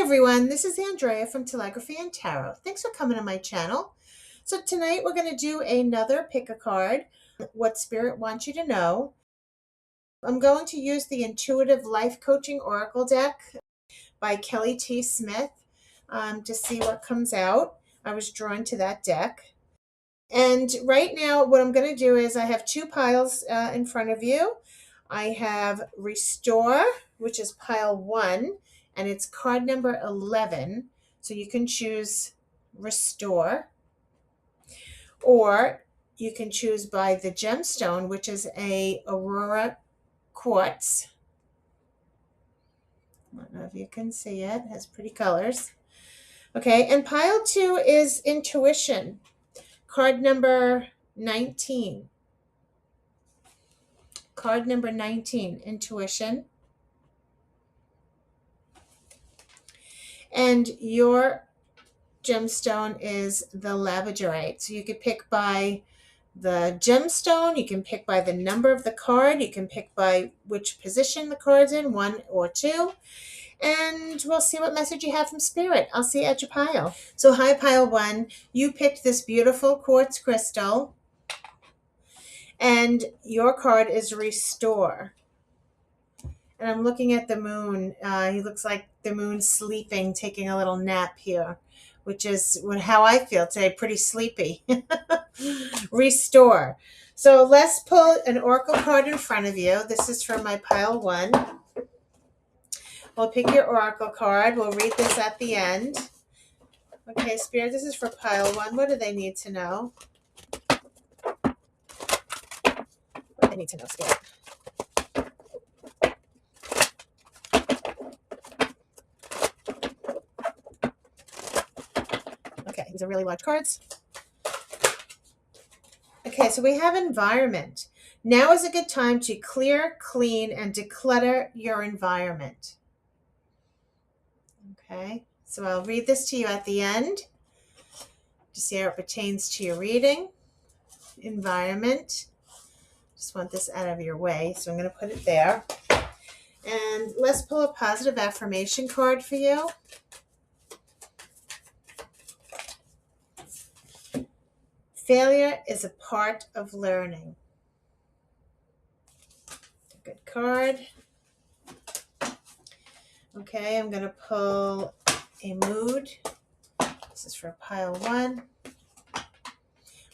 everyone, this is Andrea from Telegraphy and Tarot. Thanks for coming to my channel. So tonight we're going to do another pick a card, what Spirit wants you to know. I'm going to use the Intuitive Life Coaching Oracle deck by Kelly T. Smith to see what comes out. I was drawn to that deck. And right now what I'm going to do is I have two piles in front of you. I have Restore, which is pile 1. And it's card number 11. So you can choose Restore, or you can choose by the gemstone, which is a Aurora Quartz. I don't know if you can see it. It has pretty colors. Okay, and pile 2 is Intuition, card number 19. Card number 19, Intuition. And your gemstone is the Labradorite. So you could pick by the gemstone, you can pick by the number of the card, you can pick by which position the card's in, 1 or 2. And we'll see what message you have from Spirit. I'll see you at your pile. So hi, pile 1. You picked this beautiful quartz crystal, and your card is Restore. And I'm looking at the moon. He looks like the moon's sleeping, taking a little nap here, which is how I feel today, pretty sleepy. Restore. So let's pull an oracle card in front of you. This is from my pile 1. We'll pick your oracle card. We'll read this at the end. Okay, Spirit, this is for pile 1. What do they need to know? What do they need to know, Spirit? Okay, these are really large cards. Okay, so we have environment. Now is a good time to clear, clean, and declutter your environment. Okay, so I'll read this to you at the end to see how it pertains to your reading. Environment. Just want this out of your way, so I'm going to put it there. And let's pull a positive affirmation card for you. Failure is a part of learning. Good card. Okay, I'm going to pull a mood. This is for pile 1.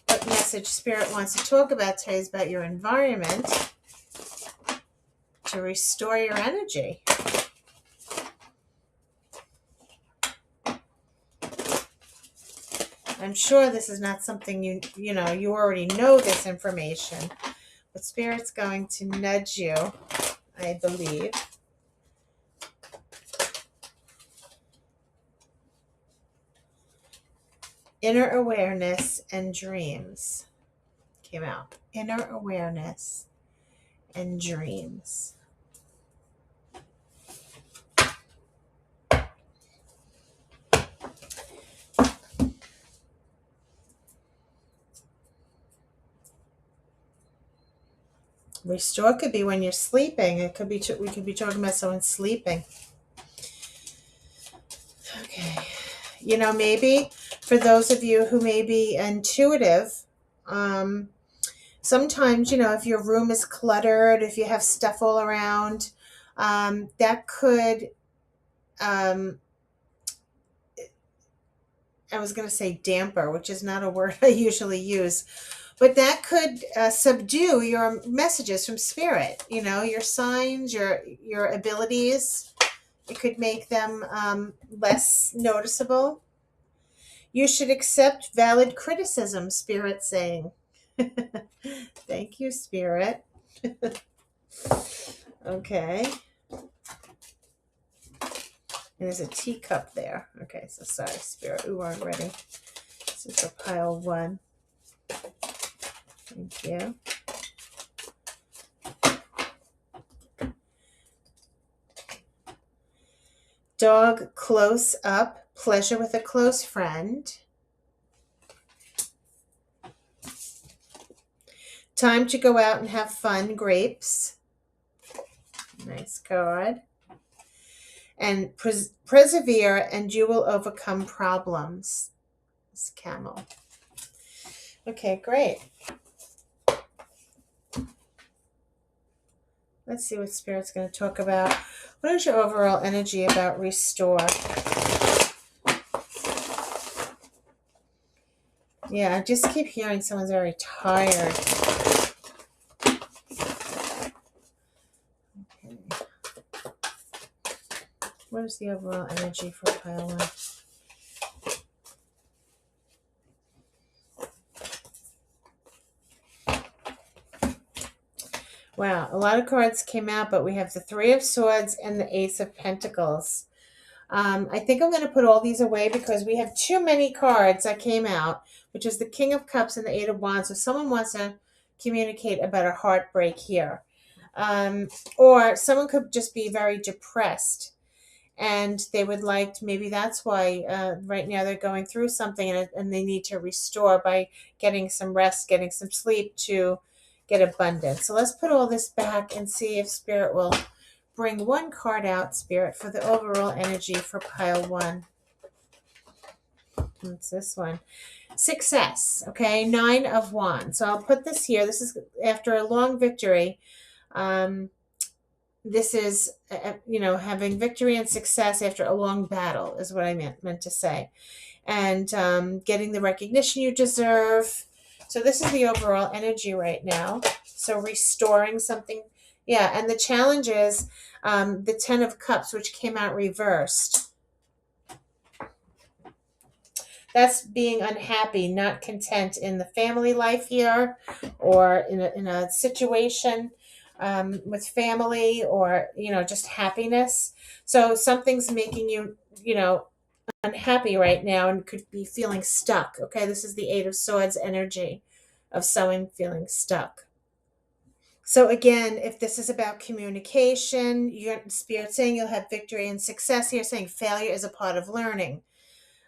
What message Spirit wants to talk about today is about your environment to restore your energy. I'm sure this is not something you already know this information, but Spirit's going to nudge you, I believe. Inner awareness and dreams came out. Inner awareness and dreams. Restore could be when you're sleeping. It could be we could be talking about someone sleeping. Okay. Maybe for those of you who may be intuitive, sometimes, if your room is cluttered, if you have stuff all around, that could, I was going to say damper, which is not a word I usually use, but that could subdue your messages from Spirit, your signs, your abilities. It could make them less noticeable. You should accept valid criticism, Spirit saying. Thank you, Spirit. Okay. And there's a teacup there. Okay, so sorry, Spirit. We weren't ready. This is for pile 1. Thank you. Dog close up. Pleasure with a close friend. Time to go out and have fun. Grapes. Nice card. and persevere, and you will overcome problems. This camel. Okay, great. Let's see what Spirit's going to talk about. What is your overall energy about restore? Yeah, I just keep hearing someone's very tired. Okay. What is the overall energy for pile 1? Wow, a lot of cards came out, but we have the Three of Swords and the Ace of Pentacles. I think I'm going to put all these away because we have too many cards that came out, which is the King of Cups and the Eight of Wands. So someone wants to communicate about a heartbreak here. Or someone could just be very depressed, and they would like to, maybe that's why right now they're going through something, and they need to restore by getting some rest, getting some sleep to get abundance. So let's put all this back and see if Spirit will bring one card out, Spirit, for the overall energy for pile 1. What's this one? Success. Okay, 9 of Wands. So I'll put this here. This is after a long victory. This is, having victory and success after a long battle is what I meant to say. And getting the recognition you deserve. So this is the overall energy right now. So restoring something. Yeah, and the challenge is the 10 of Cups, which came out reversed. That's being unhappy, not content in the family life here, or in a situation with family, or just happiness. So something's making you unhappy right now and could be feeling stuck. Okay, this is the Eight of Swords energy of someone feeling stuck. So again, if this is about communication, your Spirit saying you'll have victory and success here, saying failure is a part of learning.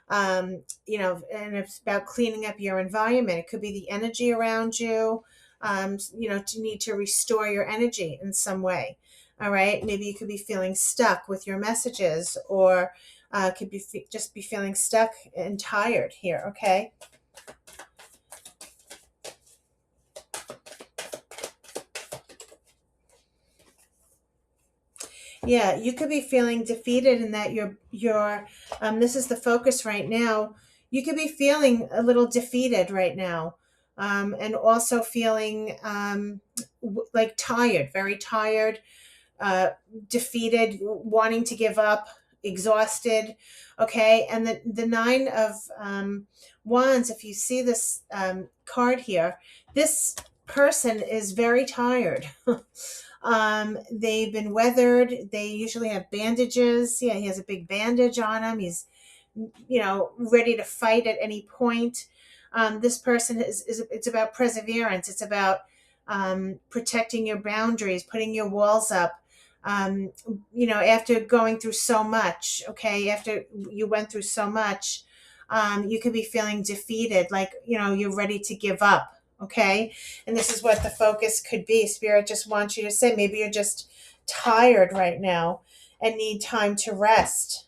And it's about cleaning up your environment. It could be the energy around you, to need to restore your energy in some way. All right. Maybe you could be feeling stuck with your messages, or could be just be feeling stuck and tired here. Okay. Yeah, you could be feeling defeated in that you're this is the focus right now. You could be feeling a little defeated right now. And also feeling like tired, very tired, uh, defeated, wanting to give up, exhausted. Okay, and the 9 of Wands, if you see this card here, this person is very tired. They've been weathered. They usually have bandages. Yeah, he has a big bandage on him. He's, ready to fight at any point. This person is it's about perseverance. It's about protecting your boundaries, putting your walls up. After going through so much, okay, after you went through so much, you could be feeling defeated, like, you're ready to give up. Okay. And this is what the focus could be. Spirit just wants you to say, maybe you're just tired right now and need time to rest.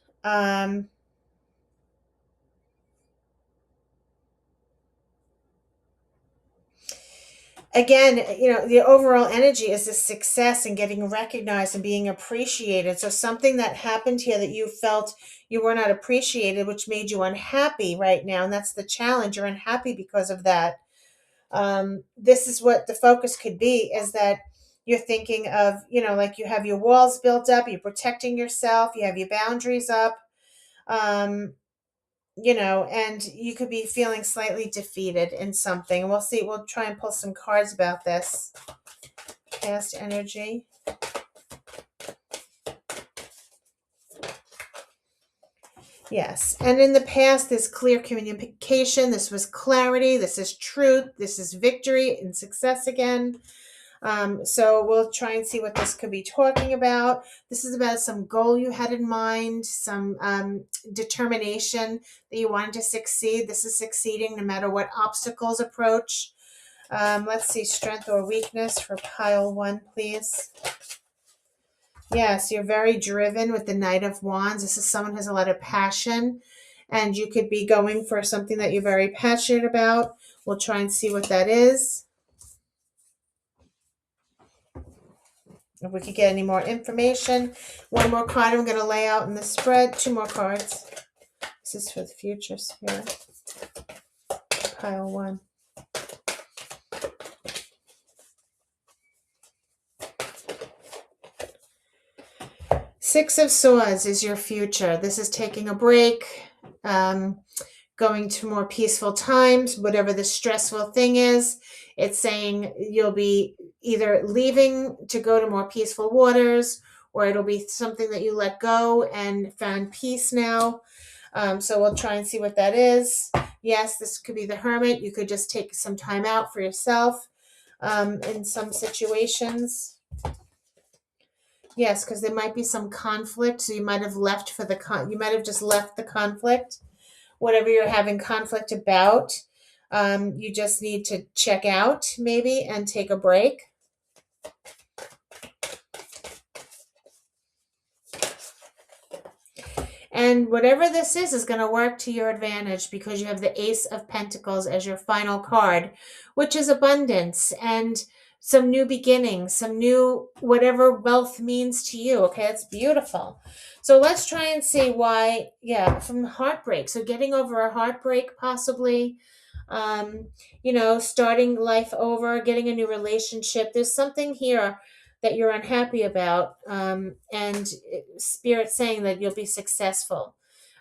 Again, the overall energy is the success and getting recognized and being appreciated. So something that happened here that you felt you were not appreciated, which made you unhappy right now. And that's the challenge. You're unhappy because of that. This is what the focus could be, is that you're thinking of, like you have your walls built up, you're protecting yourself, you have your boundaries up, and you could be feeling slightly defeated in something. We'll see. We'll try and pull some cards about this. Past energy. Yes. And in the past, there's clear communication. This was clarity. This is truth. This is victory and success again. So we'll try and see what this could be talking about. This is about some goal you had in mind, some determination that you wanted to succeed. This is succeeding no matter what obstacles approach. Let's see, strength or weakness for pile 1, please. Yes, you're very driven with the Knight of Wands. This is someone who has a lot of passion, and you could be going for something that you're very passionate about. We'll try and see what that is. If we could get any more information. One more card I'm going to lay out in the spread. Two more cards. This is for the future, Spirit. Pile one. Six of Swords is your future. This is taking a break, going to more peaceful times, whatever the stressful thing is. It's saying you'll be either leaving to go to more peaceful waters, or it'll be something that you let go and found peace now. So we'll try and see what that is. Yes, this could be the Hermit. You could just take some time out for yourself in some situations. Yes, because there might be some conflict. So you might have left for the you might have just left the conflict, whatever you're having conflict about. You just need to check out maybe and take a break. And whatever this is going to work to your advantage because you have the Ace of Pentacles as your final card, which is abundance and some new beginnings, some new whatever wealth means to you. Okay, that's beautiful. So let's try and see why, from heartbreak. So getting over a heartbreak possibly, starting life over, getting a new relationship. There's something here that you're unhappy about, and Spirit saying that you'll be successful.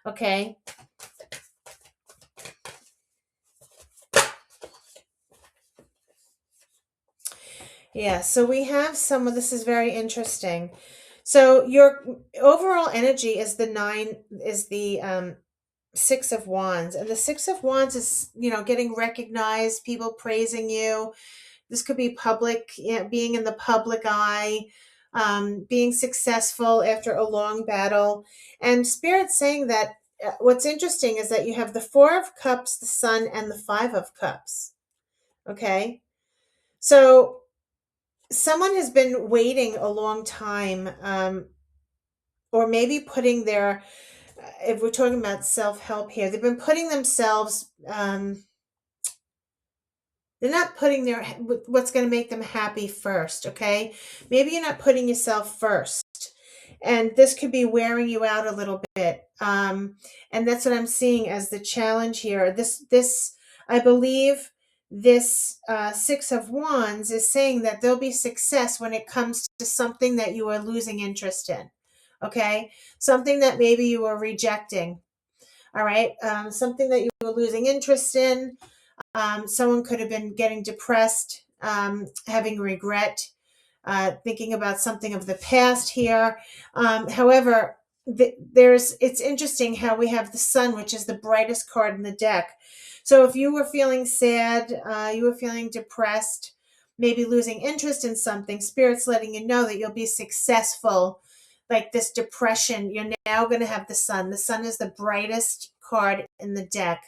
Okay. Yeah, so we have some of this is very interesting. So your overall energy is the Six of Wands, and the Six of Wands is, getting recognized, people praising you. This could be public, being in the public eye, being successful after a long battle. And Spirit saying that what's interesting is that you have the Four of Cups, the Sun, and the Five of Cups. Okay. So someone has been waiting a long time, or maybe putting their, if we're talking about self-help here, they've been putting themselves, they're not putting their what's going to make them happy first, okay? Maybe you're not putting yourself first. And this could be wearing you out a little bit. And that's what I'm seeing as the challenge here. This I believe this Six of Wands is saying that there'll be success when it comes to something that you are losing interest in, okay? Something that maybe you were rejecting, all right? Something that you were losing interest in. Someone could have been getting depressed, having regret, thinking about something of the past here. However, it's interesting how we have the Sun, which is the brightest card in the deck. So if you were feeling sad, you were feeling depressed, maybe losing interest in something, Spirit's letting you know that you'll be successful. Like this depression, you're now going to have the Sun. The Sun is the brightest card in the deck.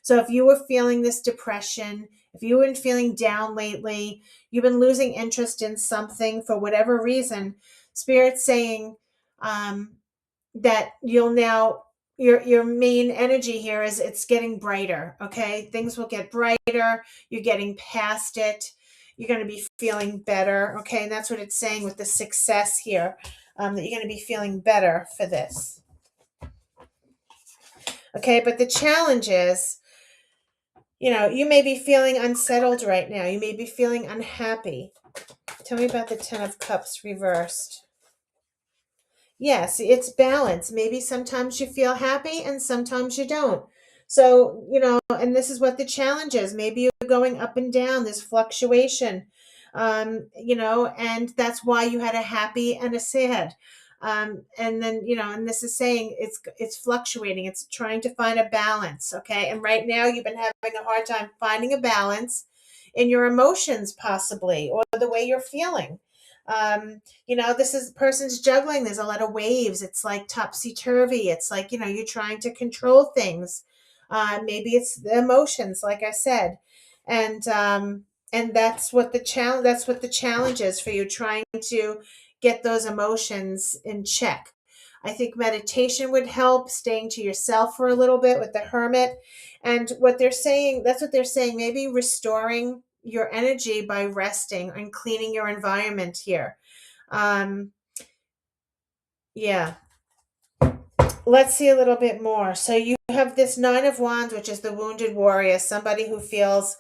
So if you were feeling this depression, if you've been feeling down lately, you've been losing interest in something for whatever reason, Spirit's saying that you'll now, your main energy here is it's getting brighter, okay? Things will get brighter. You're getting past it. You're going to be feeling better, okay? And that's what it's saying with the success here, that you're going to be feeling better for this. Okay, but the challenge is, you may be feeling unsettled right now. You may be feeling unhappy. Tell me about the Ten of Cups reversed. Yes, it's balance. Maybe sometimes you feel happy and sometimes you don't. So, and this is what the challenge is. Maybe you're going up and down, this fluctuation, and that's why you had a happy and a sad. And then, and this is saying it's fluctuating. It's trying to find a balance. Okay. And right now you've been having a hard time finding a balance in your emotions, possibly, or the way you're feeling. This is person's juggling. There's a lot of waves. It's like topsy-turvy. It's like, you're trying to control things. Maybe it's the emotions, like I said. And that's what the challenge is for you, trying to get those emotions in check. I think meditation would help, staying to yourself for a little bit with the hermit. And what they're saying, that's what they're saying, maybe restoring your energy by resting and cleaning your environment here. Um, yeah. Let's see a little bit more. So you have this Nine of Wands, which is the wounded warrior, somebody who feels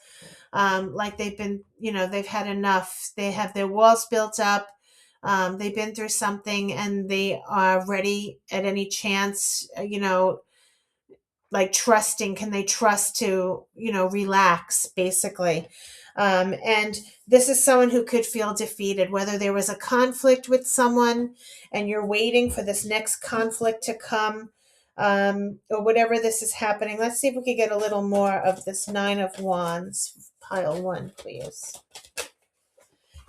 like they've been, they've had enough. They have their walls built up. They've been through something and they are ready at any chance, like trusting. Can they trust to, relax, basically? And this is someone who could feel defeated, whether there was a conflict with someone and you're waiting for this next conflict to come, or whatever this is happening. Let's see if we can get a little more of this Nine of Wands. Pile one, please.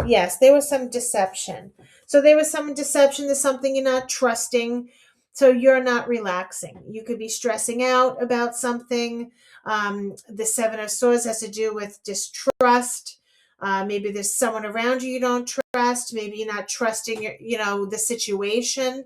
Yes, there was some deception. So there was some deception. There's something you're not trusting. So you're not relaxing. You could be stressing out about something. The Seven of Swords has to do with distrust. Maybe there's someone around you don't trust. Maybe you're not trusting the situation.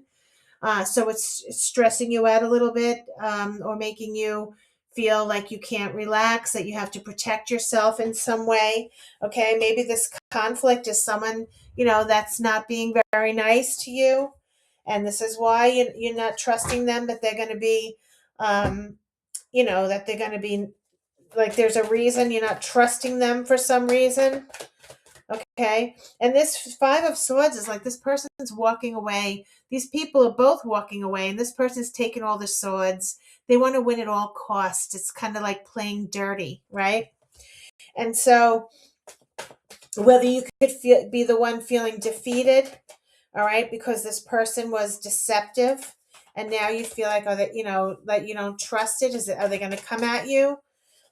So it's stressing you out a little bit, or making you feel like you can't relax, that you have to protect yourself in some way. Okay, maybe this conflict is someone, that's not being very nice to you. And this is why you're not trusting them, that they're going to be, that they're going to be like, there's a reason you're not trusting them for some reason. Okay. And this Five of Swords is like this person's walking away. These people are both walking away, and this person's taking all the swords. They want to win at all costs. It's kind of like playing dirty, right? And so, whether you could be the one feeling defeated, all right, because this person was deceptive, and now you feel like, that that you don't trust it. Are they going to come at you?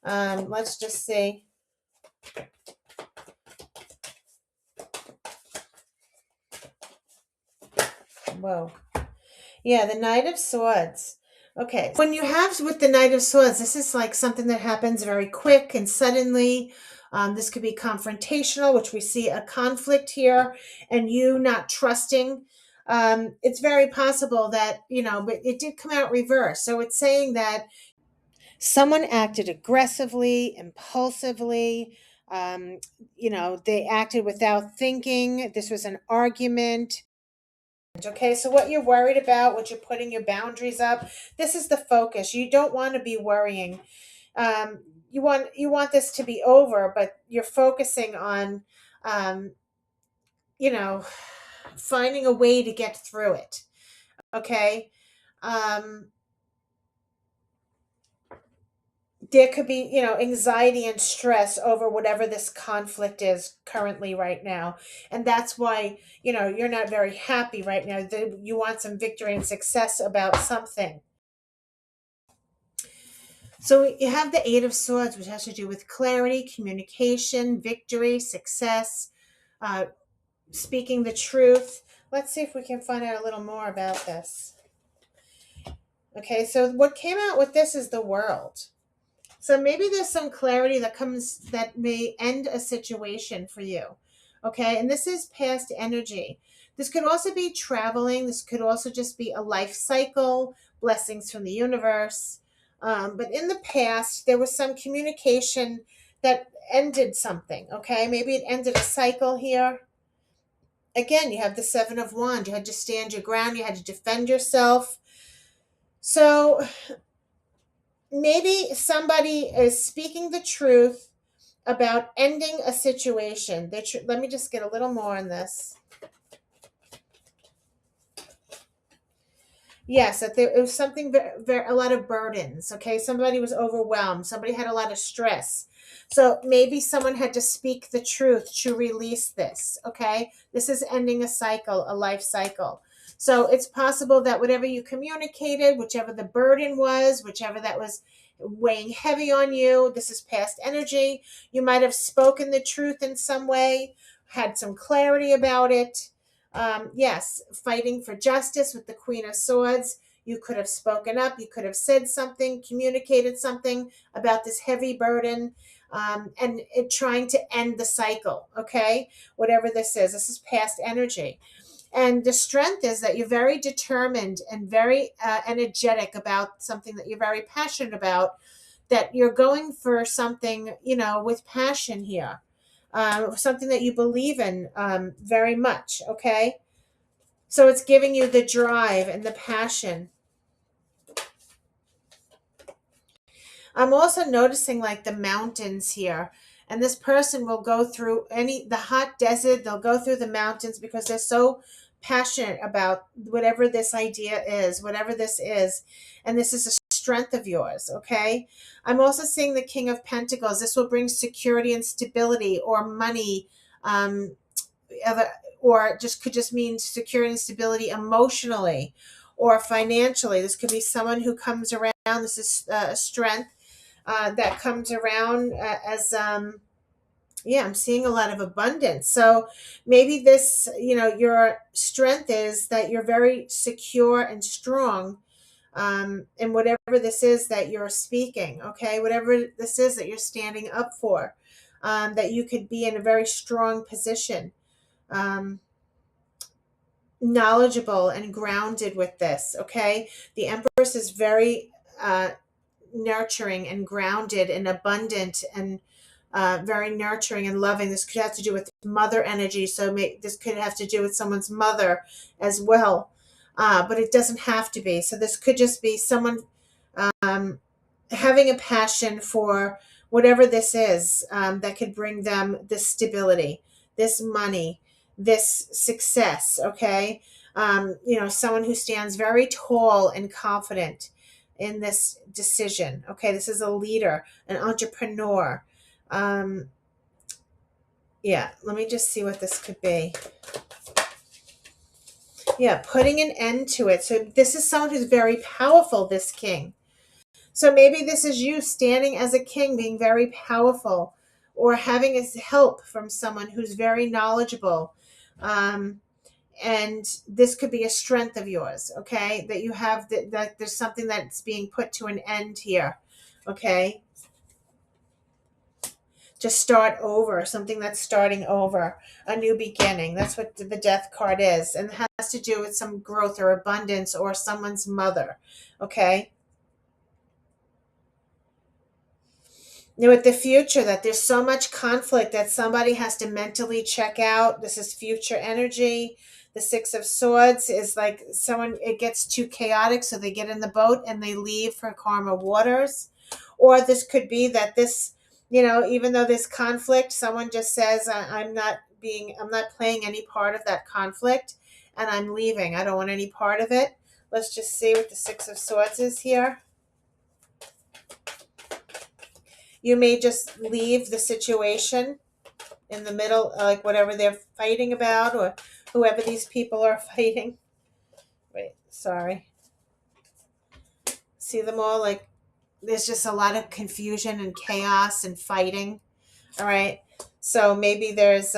Let's just see. Whoa. Yeah, the Knight of Swords. Okay. When you have with the Knight of Swords, this is like something that happens very quick and suddenly. This could be confrontational, which we see a conflict here, and you not trusting. It's very possible that, but it did come out reverse. So it's saying that someone acted aggressively, impulsively. They acted without thinking. This was an argument. Okay, so what you're worried about, what you're putting your boundaries up, this is the focus. You don't want to be worrying. You want this to be over, but you're focusing on, you know, finding a way to get through it. Okay. There could be, anxiety and stress over whatever this conflict is currently right now. And that's why, you're not very happy right now. You want some victory and success about something. So you have the Eight of Swords, which has to do with clarity, communication, victory, success, speaking the truth. Let's see if we can find out a little more about this. Okay, so what came out with this is the World. So maybe there's some clarity that may end a situation for you. Okay. And this is past energy. This could also be traveling. This could also just be a life cycle, blessings from the universe. But in the past, there was some communication that ended something. Okay. Maybe it ended a cycle here. Again, you have the Seven of Wands. You had to stand your ground. You had to defend yourself. So maybe somebody is speaking the truth about ending a situation. Let me just get a little more on this. Yes, that there was something a lot of burdens. Okay, somebody was overwhelmed. Somebody had a lot of stress. So maybe someone had to speak the truth to release this. Okay, this is ending a cycle, a life cycle. So it's possible that whatever you communicated, whichever the burden was, whichever that was weighing heavy on you, this is past energy. You might have spoken the truth in some way, had some clarity about it. Yes, fighting for justice with the Queen of Swords. You could have spoken up. You could have said something, communicated something about this heavy burden, and trying to end the cycle. Okay, whatever this is past energy. And the strength is that you're very determined and very energetic about something that you're very passionate about, that you're going for something, with passion here, something that you believe in very much, okay? So it's giving you the drive and the passion. I'm also noticing like the mountains here. And this person will go through the hot desert, they'll go through the mountains because they're so passionate about whatever this idea is, whatever this is. And this is a strength of yours, okay? I'm also seeing the King of Pentacles. This will bring security and stability or money, other, or just could just mean security and stability emotionally or financially. This could be someone who comes around. This is a strength that comes around as yeah, I'm seeing a lot of abundance. So maybe this, your strength is that you're very secure and strong in whatever this is that you're speaking, okay? Whatever this is that you're standing up for, that you could be in a very strong position, knowledgeable and grounded with this, okay? The Empress is very nurturing and grounded and abundant and very nurturing and loving. This could have to do with mother energy. So this could have to do with someone's mother as well. But it doesn't have to be. So this could just be someone having a passion for whatever this is that could bring them this stability, this money, this success, okay? Someone who stands very tall and confident in this decision, okay? This is a leader, an entrepreneur. Yeah, let me just see what this could be. Yeah, putting an end to it. So this is someone who's very powerful, this king. So maybe this is you standing as a king, being very powerful, or having help from someone who's very knowledgeable. And this could be a strength of yours, okay? That you have, that there's something that's being put to an end here, okay? To start over, something that's starting over, a new beginning. That's what the Death card is. And it has to do with some growth or abundance or someone's mother, okay? With the future, that there's so much conflict that somebody has to mentally check out. This is future energy. The Six of Swords is like someone, it gets too chaotic, so they get in the boat and they leave for calmer waters. Or this could be that this, even though there's conflict, someone just says, I'm not playing any part of that conflict and I'm leaving. I don't want any part of it. Let's just see what the Six of Swords is here. You may just leave the situation in the middle, like whatever they're fighting about or whoever these people are fighting. Wait, sorry. See them all? Like there's just a lot of confusion and chaos and fighting. All right. So maybe there's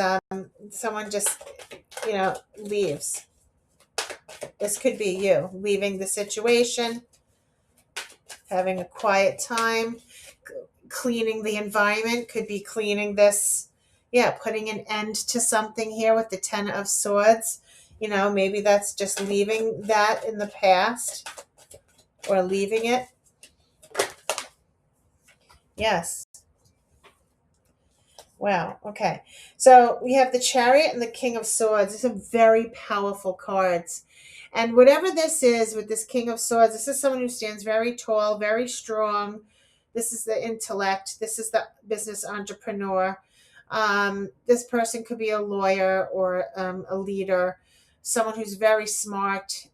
someone just, leaves. This could be you leaving the situation, having a quiet time. Cleaning the environment could be cleaning this, putting an end to something here with the Ten of Swords. Maybe that's just leaving that in the past or leaving it. Yes. Wow. Okay. So we have the Chariot and the King of Swords. These are very powerful cards. And whatever this is with this King of Swords, this is someone who stands very tall, very strong. This is the intellect. This is the business entrepreneur. This person could be a lawyer or a leader, someone who's very smart,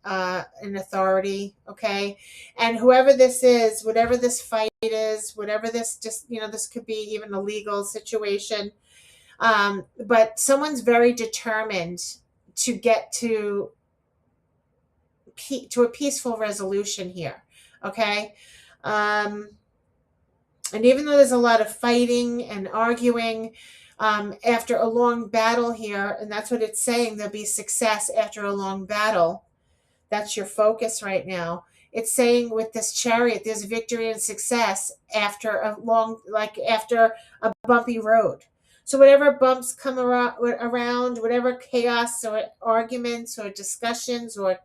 in authority, okay? And whoever this is, whatever this fight is, whatever this just, this could be even a legal situation. But someone's very determined to get to a peaceful resolution here, okay? And even though there's a lot of fighting and arguing, after a long battle here, and that's what it's saying, there'll be success after a long battle. That's your focus right now. It's saying with this Chariot, there's victory and success after after a bumpy road. So whatever bumps come around, whatever chaos or arguments or discussions or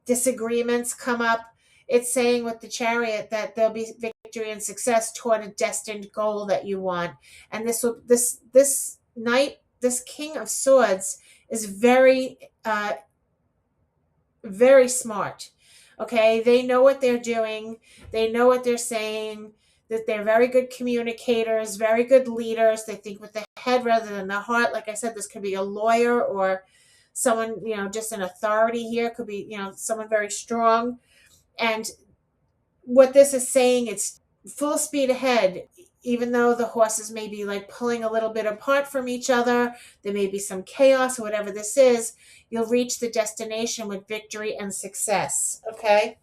disagreements come up, it's saying with the Chariot that there'll be victory and success toward a destined goal that you want. And this knight, this King of Swords, is very smart. Okay, they know what they're doing, they know what they're saying, that they're very good communicators, very good leaders. They think with the head rather than the heart. Like I said, this could be a lawyer or someone, just an authority here. Could be, someone very strong. And what this is saying, it's full speed ahead, even though the horses may be like pulling a little bit apart from each other. There may be some chaos or whatever this is. You'll reach the destination with victory and success. Okay.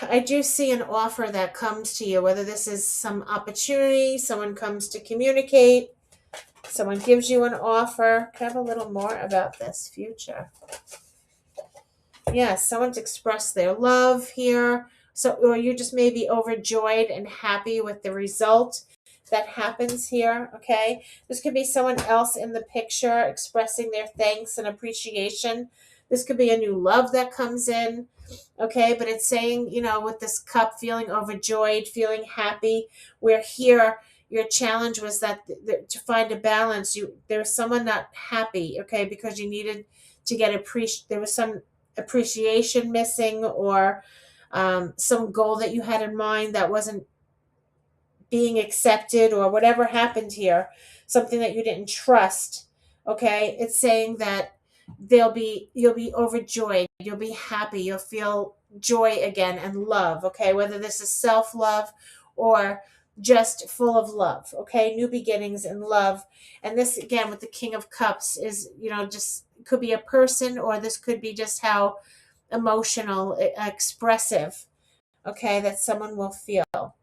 I do see an offer that comes to you, whether this is some opportunity, someone comes to communicate, someone gives you an offer. Can I have a little more about this future? Yes, someone's expressed their love here. So, or you just may be overjoyed and happy with the result that happens here. Okay. This could be someone else in the picture expressing their thanks and appreciation. This could be a new love that comes in. Okay. But it's saying, with this cup, feeling overjoyed, feeling happy. Where here, your challenge was that to find a balance, there was someone not happy. Okay. Because you needed to get there was some appreciation missing, or some goal that you had in mind that wasn't being accepted, or whatever happened here, something that you didn't trust. Okay, it's saying that you'll be overjoyed, you'll be happy, you'll feel joy again and love. Okay, whether this is self-love or just full of love. Okay, new beginnings and love. And this again with the King of Cups is, just could be a person, or this could be just how emotional, expressive, okay, that someone will feel.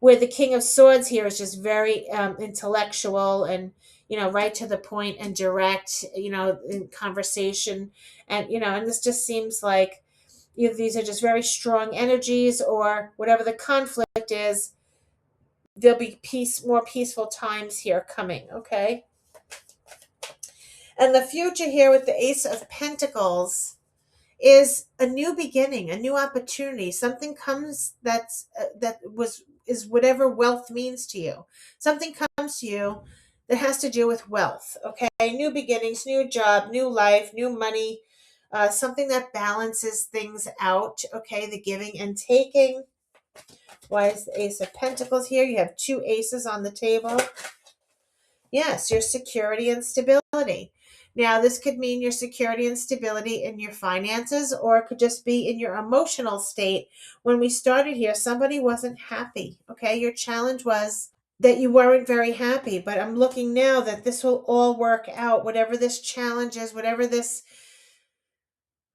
Where the King of Swords here is just very intellectual and, right to the point and direct, in conversation. And, and this just seems like these are just very strong energies, or whatever the conflict is, there'll be more peaceful times here coming. Okay. And the future here with the Ace of Pentacles is a new beginning, a new opportunity. Something comes is whatever wealth means to you. Something comes to you that has to do with wealth. Okay, new beginnings, new job, new life, new money. Something that balances things out. Okay, the giving and taking. Why is the Ace of Pentacles here? You have two aces on the table. Yes, your security and stability. Now, this could mean your security and stability in your finances, or it could just be in your emotional state. When we started here, somebody wasn't happy. Okay, your challenge was that you weren't very happy. But I'm looking now that this will all work out. Whatever this challenge is, whatever this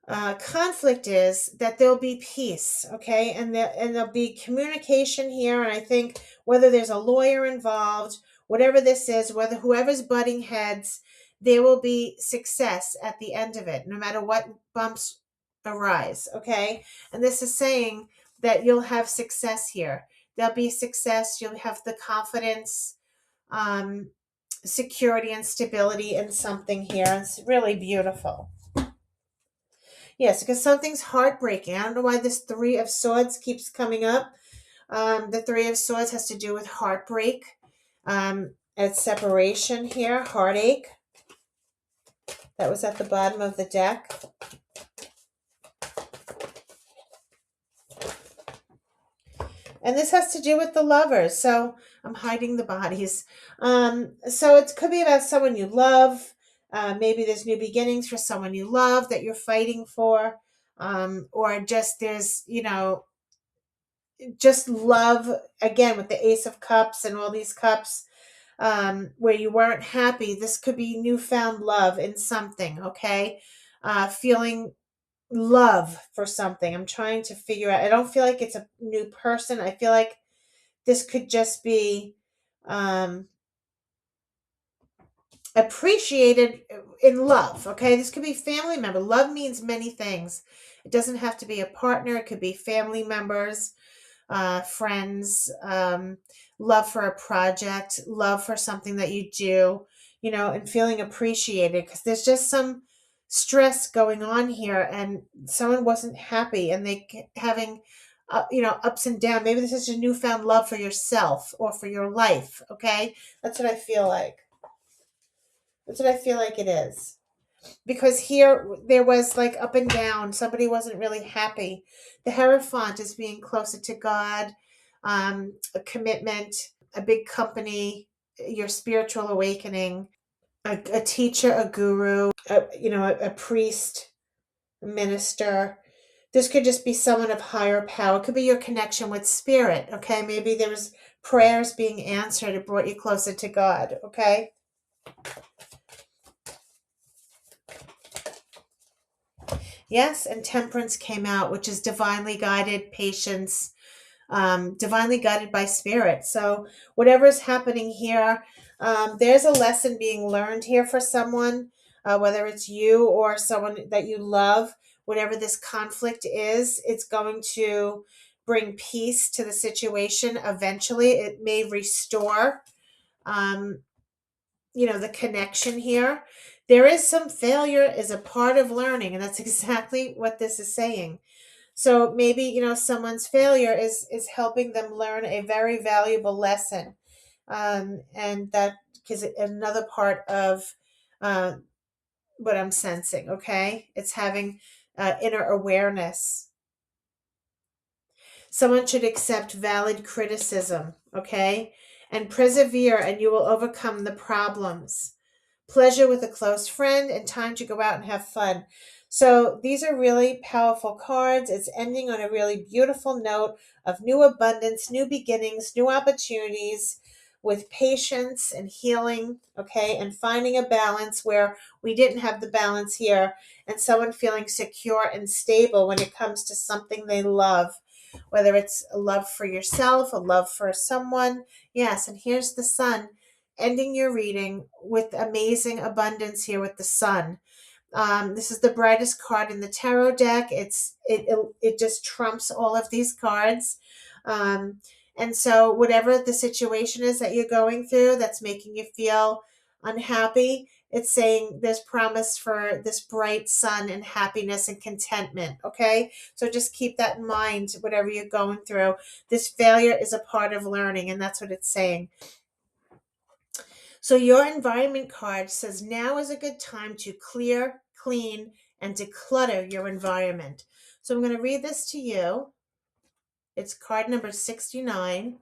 conflict is, that there'll be peace. Okay, and there'll be communication here. And I think whether there's a lawyer involved, whatever this is, whether whoever's butting heads, there will be success at the end of it, no matter what bumps arise. Okay, and this is saying that you'll have success here. There'll be success. You'll have the confidence, security and stability in something here. It's really beautiful. Yes, because something's heartbreaking. I don't know why this Three of Swords keeps coming up. The Three of Swords has to do with heartbreak, and separation here, heartache. That was at the bottom of the deck. And this has to do with the lovers. So I'm hiding the bodies. So it could be about someone you love. Maybe there's new beginnings for someone you love that you're fighting for. Or just there's, just love, again, with the Ace of Cups and all these cups, where you weren't happy. This could be newfound love in something, okay? Feeling love for something. I'm trying to figure out. I don't feel like it's a new person. I feel like this could just be appreciated in love. Okay, this could be family member. Love means many things. It doesn't have to be a partner. It could be family members, friends, love for a project, love for something that you do, and feeling appreciated, because there's just some stress going on here, and someone wasn't happy, and having ups and downs. Maybe this is a newfound love for yourself or for your life. Okay, that's what I feel like. That's what I feel like it is. Because here there was like up and down. Somebody wasn't really happy. The Hierophant is being closer to God, a commitment, a big company, your spiritual awakening, a teacher, a guru, a priest, a minister. This could just be someone of higher power. It could be your connection with spirit. Okay, maybe there was prayers being answered. It brought you closer to God. Okay. Yes, and temperance came out, which is divinely guided patience, divinely guided by spirit. So whatever is happening here, there's a lesson being learned here for someone, whether it's you or someone that you love. Whatever this conflict is, it's going to bring peace to the situation. Eventually, it may restore. Um, the connection here. There is some failure is a part of learning, and that's exactly what this is saying. So maybe, someone's failure is helping them learn a very valuable lesson. And that is another part of uh, what I'm sensing. Okay, it's having inner awareness. Someone should accept valid criticism, okay, and persevere, and you will overcome the problems. Pleasure with a close friend, and time to go out and have fun. So these are really powerful cards. It's ending on a really beautiful note of new abundance, new beginnings, new opportunities, with patience and healing, okay, and finding a balance where we didn't have the balance here, and someone feeling secure and stable when it comes to something they love, whether it's a love for yourself, a love for someone. Yes, and here's the sun ending your reading with amazing abundance here with the sun. This is the brightest card in the tarot deck. It just trumps all of these cards. Um, and so whatever the situation is that you're going through that's making you feel unhappy, it's saying there's promise for this bright sun and happiness and contentment. Okay. So just keep that in mind, whatever you're going through. This failure is a part of learning, and that's what it's saying. So your environment card says now is a good time to clear, clean, and declutter your environment. So I'm going to read this to you. It's card number 69.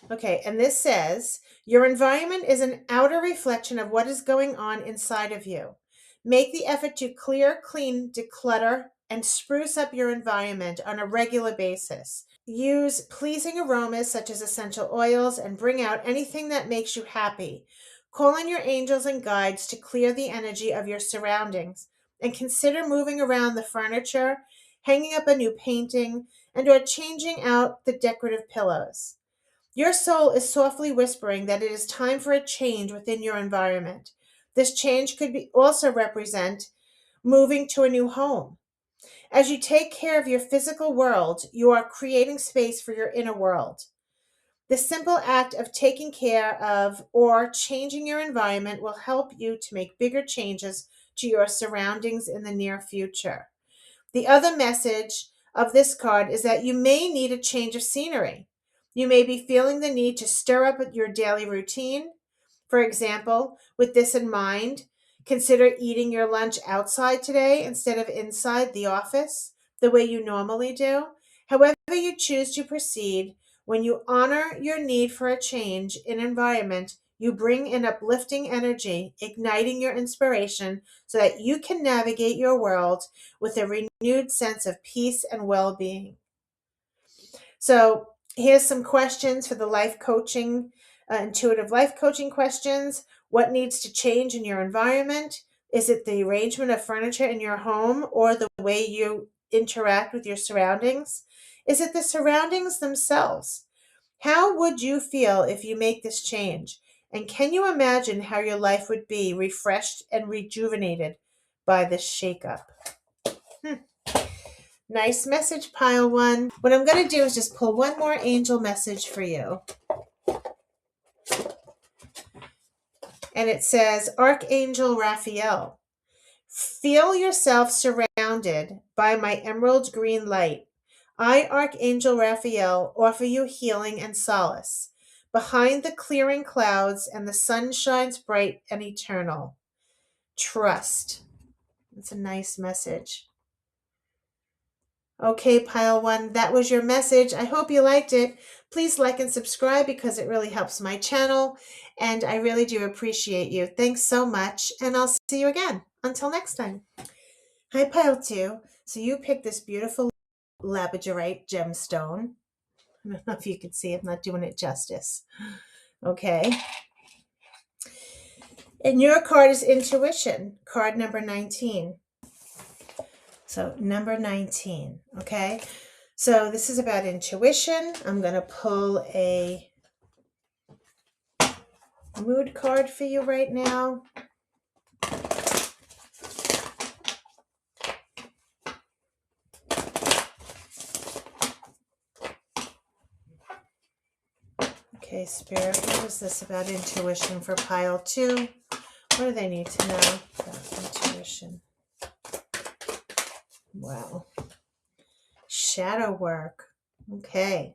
Okay, and this says, your environment is an outer reflection of what is going on inside of you. Make the effort to clear, clean, declutter, and spruce up your environment on a regular basis. Use pleasing aromas such as essential oils and bring out anything that makes you happy. Call on your angels and guides to clear the energy of your surroundings, and consider moving around the furniture, hanging up a new painting, and or changing out the decorative pillows. Your soul is softly whispering that it is time for a change within your environment. This change could also represent moving to a new home. As you take care of your physical world, you are creating space for your inner world. The simple act of taking care of or changing your environment will help you to make bigger changes to your surroundings in the near future. The other message of this card is that you may need a change of scenery. You may be feeling the need to stir up your daily routine. For example, with this in mind, consider eating your lunch outside today instead of inside the office the way you normally do. However, you choose to proceed, when you honor your need for a change in environment, you bring in uplifting energy, igniting your inspiration so that you can navigate your world with a renewed sense of peace and well being. So, here's some questions for the life coaching, intuitive life coaching questions. What needs to change in your environment? Is it the arrangement of furniture in your home or the way you interact with your surroundings? Is it the surroundings themselves? How would you feel if you make this change? And can you imagine how your life would be refreshed and rejuvenated by this shakeup? Nice message, pile one. What I'm going to do is just pull one more angel message for you. And it says, Archangel Raphael, feel yourself surrounded by my emerald green light. I, Archangel Raphael, offer you healing and solace. Behind the clearing clouds and the sun shines bright and eternal. Trust. It's a nice message. Okay, pile one, that was your message. I hope you liked it. Please like and subscribe because it really helps my channel, and I really do appreciate you. Thanks so much, and I'll see you again. Until next time. Hi, pile two. So you picked this beautiful Labradorite gemstone. I don't know if you can see it. I'm not doing it justice. Okay. And your card is Intuition, card number 19. So number 19, okay? So this is about intuition. I'm going to pull a mood card for you right now. Okay, Spirit, what is this about intuition for pile two? What do they need to know about intuition? Wow. Shadow work. Okay.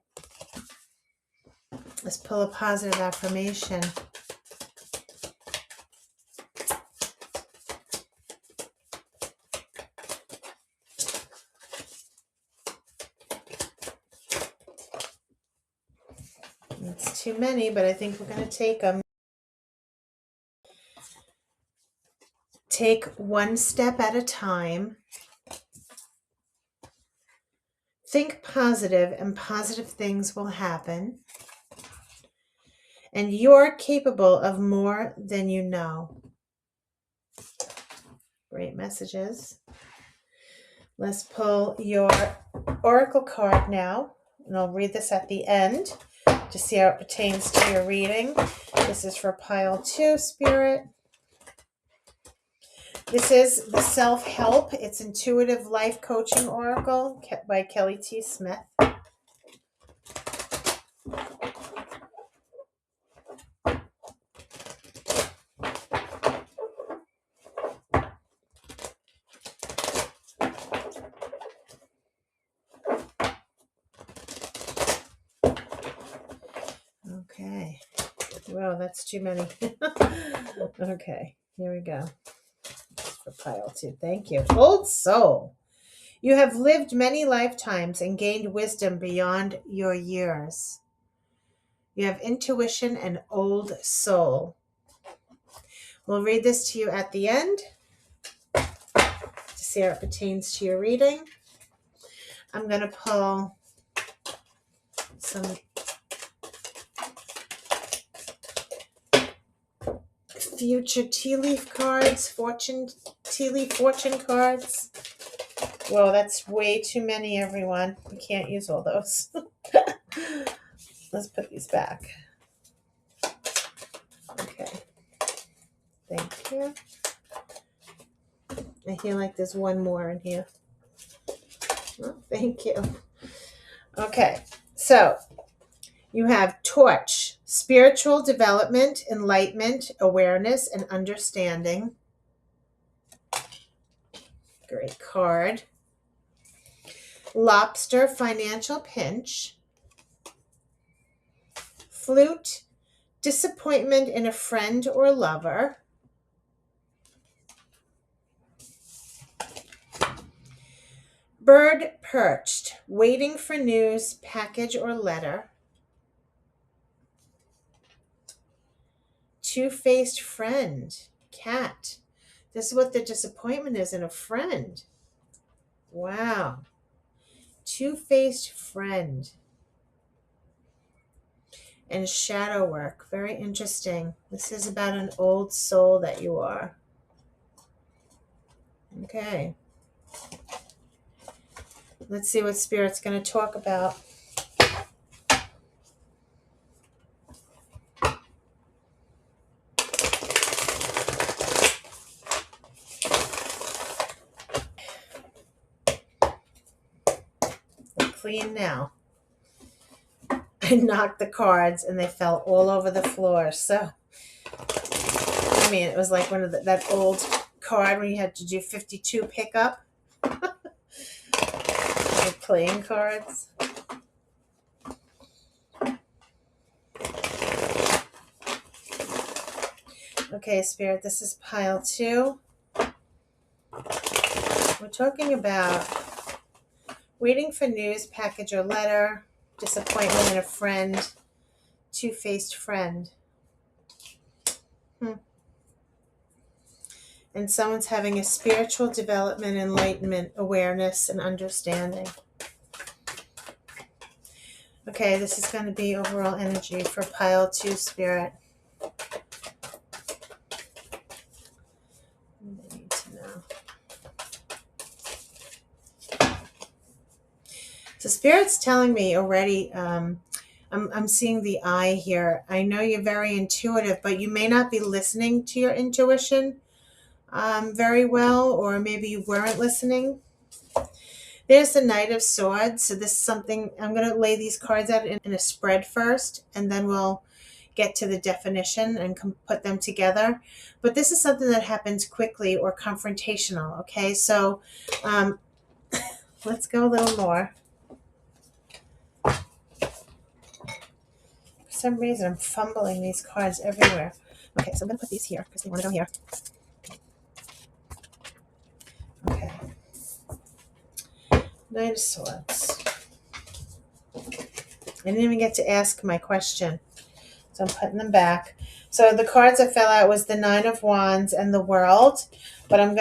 Let's pull a positive affirmation. It's too many, but I think we're going to take them. Take one step at a time. Think positive, and positive things will happen. And you're capable of more than you know. Great messages. Let's pull your oracle card now, and I'll read this at the end to see how it pertains to your reading. This is for pile two, Spirit. This is the Self-Help. It's Intuitive Life Coaching Oracle by Kelly T. Smith. Okay. Whoa, that's too many. Okay, here we go. For pile two. Thank you. Old soul. You have lived many lifetimes and gained wisdom beyond your years. You have intuition and old soul. We'll read this to you at the end to see how it pertains to your reading. I'm going to pull some future tea leaf cards, tea leaf fortune cards. Whoa, that's way too many, everyone. We can't use all those. Let's put these back. Okay. Thank you. I feel like there's one more in here. Oh, thank you. Okay, so you have Torch, spiritual development, enlightenment, awareness, and understanding. Great card. Lobster, financial pinch. Flute, disappointment in a friend or lover. Bird perched, waiting for news, package, or letter. Two-faced friend, cat. This is what the disappointment is in a friend. Wow. Two-faced friend. And shadow work. Very interesting. This is about an old soul that you are. Okay. Let's see what Spirit's going to talk about. They're clean now. I knocked the cards and they fell all over the floor. So, I mean, it was like one of that old card when you had to do 52 pickup. Like playing cards. Okay, Spirit, this is pile 2. We're talking about waiting for news, package or letter, disappointment in a friend, two-faced friend. And someone's having a spiritual development, enlightenment, awareness, and understanding. Okay, this is going to be overall energy for pile 2, Spirit. I need to know. So Spirit's telling me already, I'm seeing the eye here. I know you're very intuitive, but you may not be listening to your intuition very well, or maybe you weren't listening. There's the Knight of Swords. So this is something, I'm going to lay these cards out in a spread first, and then we'll get to the definition and put them together. But this is something that happens quickly or confrontational, okay? So let's go a little more. For some reason, I'm fumbling these cards everywhere. Okay, so I'm going to put these here because they want to go here. Okay. Knight of Swords. I didn't even get to ask my question, so I'm putting them back. So the cards that fell out was the Nine of Wands and the World, but I'm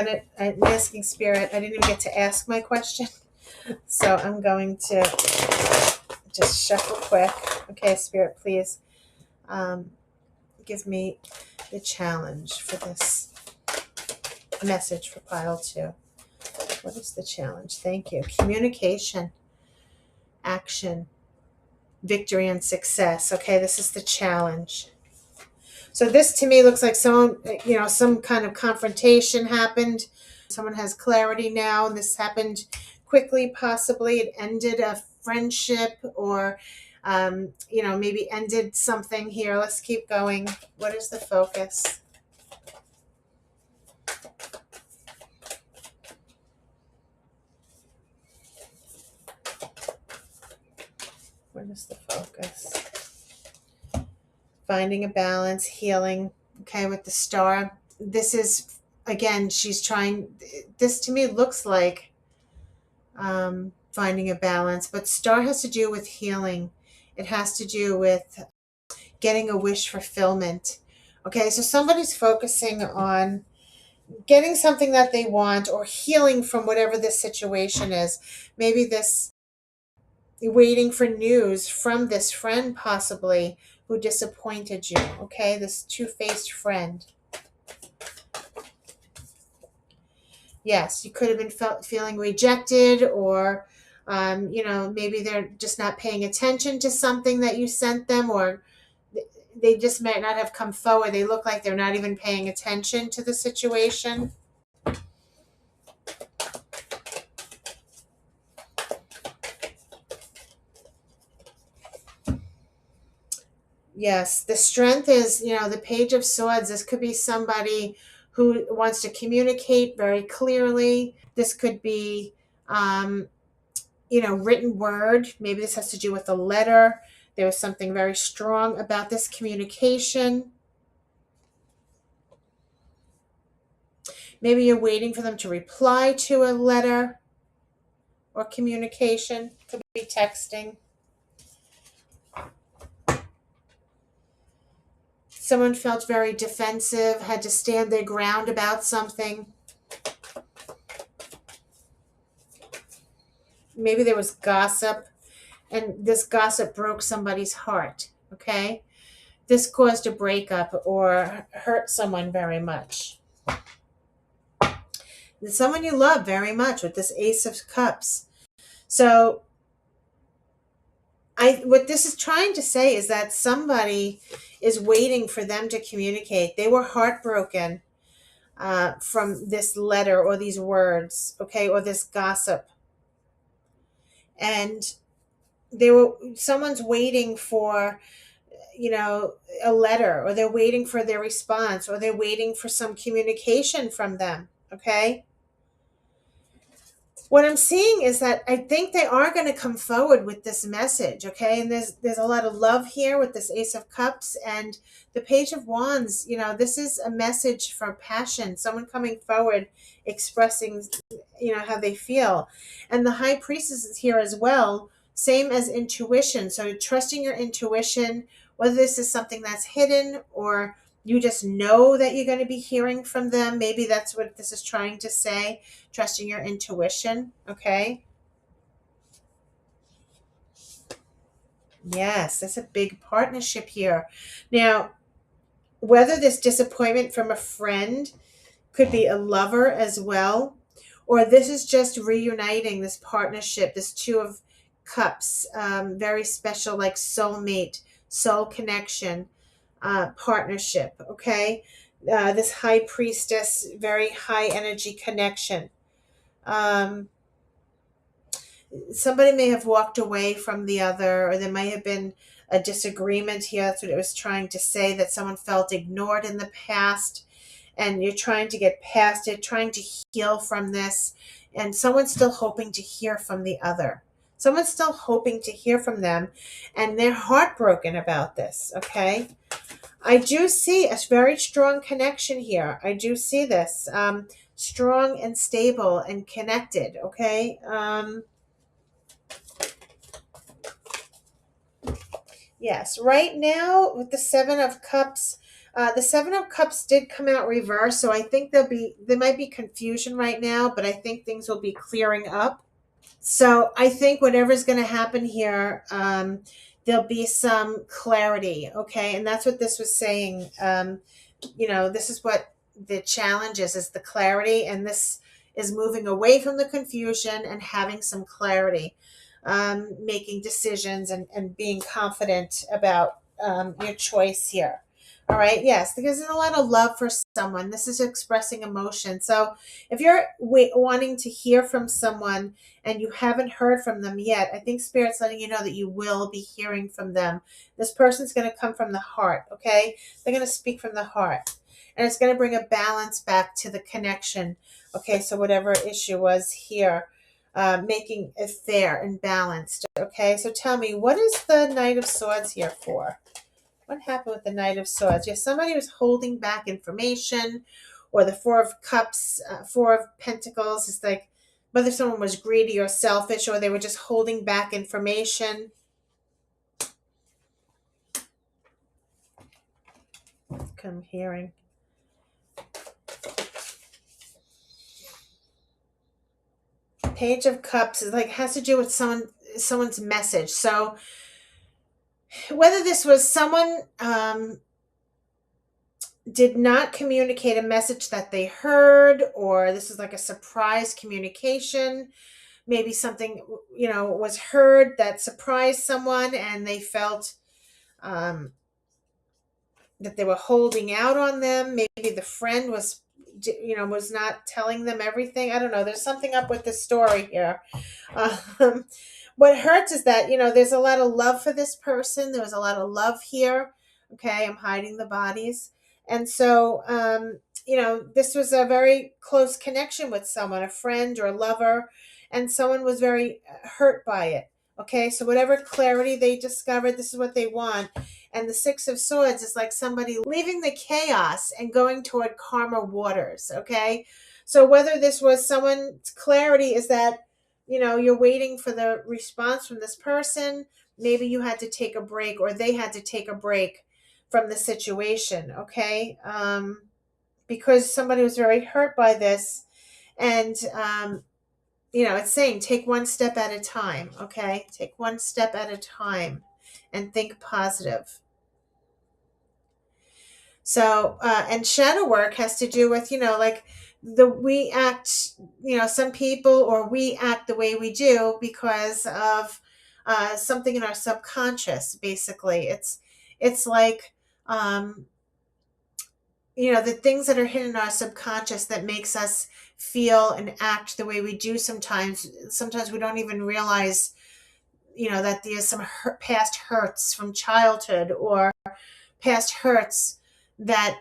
asking Spirit. I didn't even get to ask my question, so I'm going to just shuffle quick. Okay, Spirit, please give me the challenge for this message for pile 2. What is the challenge? Thank you. Communication, action, victory, and success. Okay, this is the challenge. So this to me looks like some kind of confrontation happened. Someone has clarity now. This happened quickly, possibly. It ended a friendship or, maybe ended something here. Let's keep going. What is the focus? What is the focus? Finding a balance, healing. Okay, with the Star. This is, again, she's trying. This to me looks like finding a balance. But Star has to do with healing. It has to do with getting a wish fulfillment. Okay, so somebody's focusing on getting something that they want or healing from whatever this situation is. Maybe this waiting for news from this friend possibly who disappointed you. Okay, this two-faced friend. Yes, you could have been feeling rejected, or maybe they're just not paying attention to something that you sent them, or they just might not have come forward. They look like they're not even paying attention to the situation. Yes, the Strength is, the Page of Swords. This could be somebody who wants to communicate very clearly. This could be, written word. Maybe this has to do with a letter. There was something very strong about this communication. Maybe you're waiting for them to reply to a letter or communication. Could be texting. Someone felt very defensive, had to stand their ground about something. Maybe there was gossip, and this gossip broke somebody's heart, okay? This caused a breakup or hurt someone very much. Someone you love very much with this Ace of Cups. So what this is trying to say is that somebody is waiting for them to communicate. They were heartbroken from this letter or these words, okay, or this gossip. And someone's waiting for, a letter, or they're waiting for their response, or they're waiting for some communication from them, okay? What I'm seeing is that I think they are going to come forward with this message, okay? And there's a lot of love here with this Ace of Cups and the Page of Wands. This is a message for passion, someone coming forward, expressing, how they feel. And the High Priestess is here as well, same as intuition. So trusting your intuition, whether this is something that's hidden or you just know that you're going to be hearing from them. Maybe that's what this is trying to say, trusting your intuition, okay? Yes, that's a big partnership here. Now, whether this disappointment from a friend could be a lover as well, or this is just reuniting this partnership, this Two of Cups, very special, like soulmate, soul connection, partnership, okay? This High Priestess, very high energy connection. Um, Somebody may have walked away from the other, or there may have been a disagreement here. That's what it was trying to say, that someone felt ignored in the past, and you're trying to get past it, trying to heal from this, and someone's still hoping to hear from the other. Someone's still hoping to hear from them, and they're heartbroken about this, okay? I do see a very strong connection here. I do see this strong and stable and connected. Okay. Yes. Right now with the Seven of Cups, the Seven of Cups did come out reverse, so I think there might be confusion right now, but I think things will be clearing up. So I think whatever's going to happen here, there'll be some clarity. Okay. And that's what this was saying. This is what the challenge is the clarity. And this is moving away from the confusion and having some clarity, making decisions and being confident about your choice here. All right. Yes, because there's a lot of love for someone. This is expressing emotion. So if you're wanting to hear from someone and you haven't heard from them yet, I think Spirit's letting you know that you will be hearing from them. This person's going to come from the heart. Okay. They're going to speak from the heart, and it's going to bring a balance back to the connection. Okay. So whatever issue was here, making it fair and balanced. Okay. So tell me, what is the Knight of Swords here for? What happened with the Knight of Swords? Yes, somebody was holding back information, or the Four of Cups, Four of Pentacles. It's like whether someone was greedy or selfish, or they were just holding back information. I'm hearing. Page of Cups is like has to do with someone's message. So whether this was someone did not communicate a message that they heard, or this is like a surprise communication. Maybe something, was heard that surprised someone, and they felt that they were holding out on them. Maybe the friend was not telling them everything. I don't know. There's something up with this story here. Um, what hurts is that, there's a lot of love for this person. There was a lot of love here. Okay. I'm hiding the bodies. And so, this was a very close connection with someone, a friend or a lover, and someone was very hurt by it. Okay. So whatever clarity they discovered, this is what they want. And the Six of Swords is like somebody leaving the chaos and going toward calmer waters. Okay. So whether this was someone's clarity is that, you're waiting for the response from this person. Maybe you had to take a break, or they had to take a break from the situation. Okay. Because somebody was very hurt by this. And, it's saying take one step at a time. Okay. Take one step at a time and think positive. So, and shadow work has to do with, like we act, some people, or we act the way we do because of something in our subconscious. Basically, it's like, um, the things that are hidden in our subconscious that makes us feel and act the way we do sometimes. Sometimes we don't even realize, that there's some past hurts from childhood, or past hurts that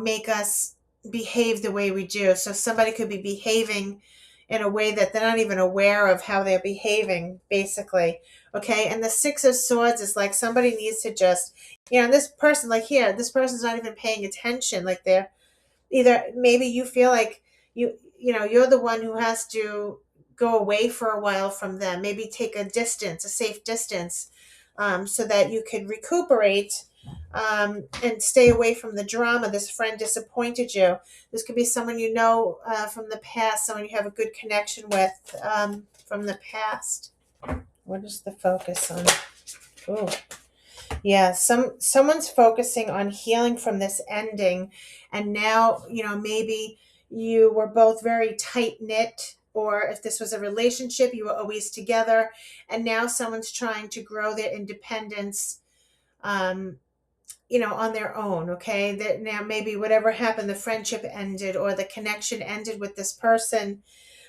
make us behave the way we do. So somebody could be behaving in a way that they're not even aware of how they're behaving, basically. Okay, and the Six of Swords is like somebody needs to just, and this person, like here, this person's not even paying attention. Like they're either, maybe you feel like you're the one who has to go away for a while from them, maybe take a safe distance, so that you can recuperate, and stay away from the drama. This friend disappointed you. This could be someone from the past, someone you have a good connection with, from the past. What is the focus on? Ooh. Yeah, someone's focusing on healing from this ending, and now, maybe you were both very tight knit, or if this was a relationship, you were always together, and now someone's trying to grow their independence, um, on their own. Okay, that now maybe whatever happened, the friendship ended or the connection ended with this person,